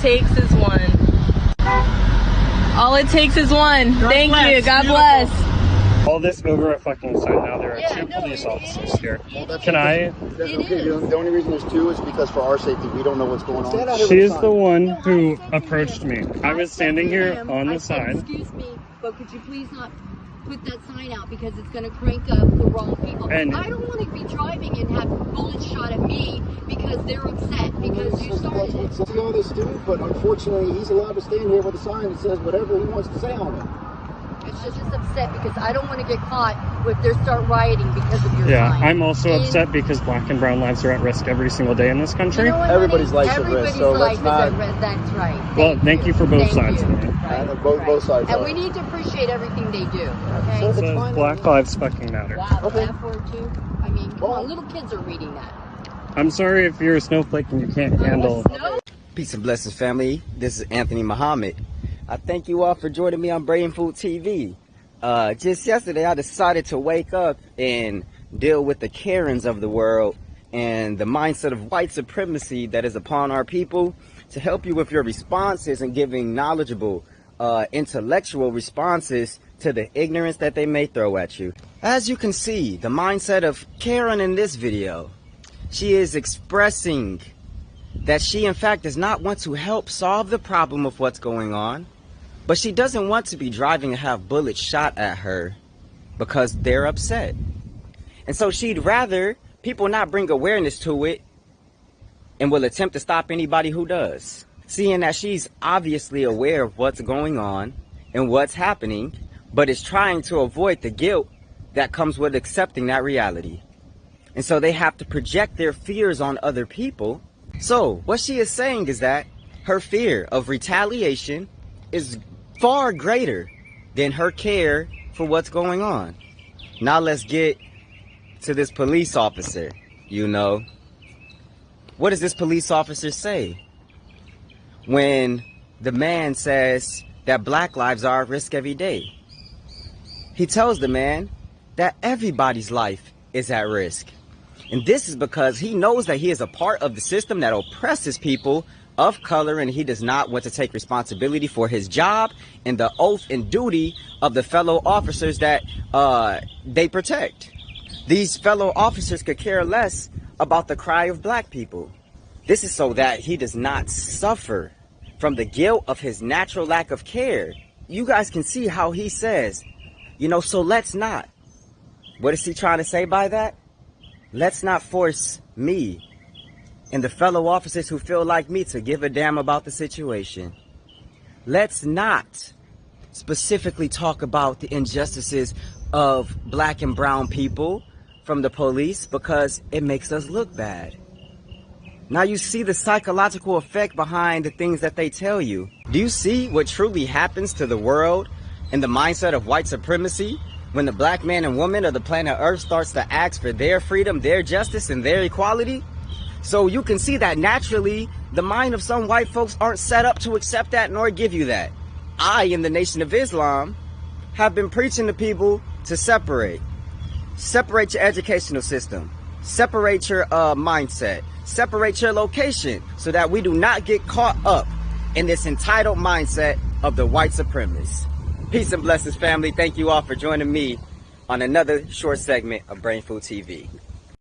takes is one. All it takes is one. Thank you. God bless. All this over a fucking sign. Now there are two police officers here. Can I? That's okay. The only reason there's two is because for our safety, we don't know what's going on. She is the one who approached me. I was standing here on the side. Excuse me, but could you please not put that sign out because it's going to crank up the wrong people. And I don't want to be driving and have bullets shot at me because they're upset because you started it. See all this dude, but unfortunately, he's allowed to stand here with a sign that says whatever he wants to say on it. I'm just upset because I don't want to get caught if they start rioting because of your sign. I'm also upset because black and brown lives are at risk every single day in this country. You know what, everybody's life at risk, so let's not. That's right. Well, thank you for both sides. Right. Both sides. And we need to appreciate everything they do. Okay. So it says Black Lives fucking matter. Wow, okay. That word too. I mean, come on, little kids are reading that. I'm sorry if you're a snowflake and you can't handle. Peace and blessings, family. This is Anthony Muhammad. I thank you all for joining me on Brain Food TV. Just yesterday, I decided to wake up and deal with the Karens of the world and the mindset of white supremacy that is upon our people to help you with your responses and giving knowledgeable, intellectual responses to the ignorance that they may throw at you. As you can see, the mindset of Karen in this video, she is expressing that she in fact does not want to help solve the problem of what's going on, but she doesn't want to be driving and have bullets shot at her because they're upset. And so she'd rather people not bring awareness to it and will attempt to stop anybody who does. Seeing that she's obviously aware of what's going on and what's happening, but is trying to avoid the guilt that comes with accepting that reality. And so they have to project their fears on other people. So what she is saying is that her fear of retaliation is far greater than her care for what's going on. Now let's get to this police officer. You know, what does this police officer say when the man says that black lives are at risk every day? He tells the man that everybody's life is at risk. And this is because he knows that he is a part of the system that oppresses people of color, and he does not want to take responsibility for his job and the oath and duty of the fellow officers that they protect. These fellow officers could care less about the cry of black people. This is so that he does not suffer from the guilt of his natural lack of care. You guys can see how he says, you know, so let's not. What is he trying to say by that? Let's not force me and the fellow officers who feel like me to give a damn about the situation. Let's not specifically talk about the injustices of black and brown people from the police because it makes us look bad. Now you see the psychological effect behind the things that they tell you. Do you see what truly happens to the world and the mindset of white supremacy when the black man and woman of the planet Earth starts to ask for their freedom, their justice, and their equality? So you can see that naturally the mind of some white folks aren't set up to accept that nor give you that. I, in the Nation of Islam, have been preaching to people to separate. Separate your educational system. Separate your mindset. Separate your location so that we do not get caught up in this entitled mindset of the white supremacists. Peace and blessings, family. Thank you all for joining me on another short segment of Brain Food TV.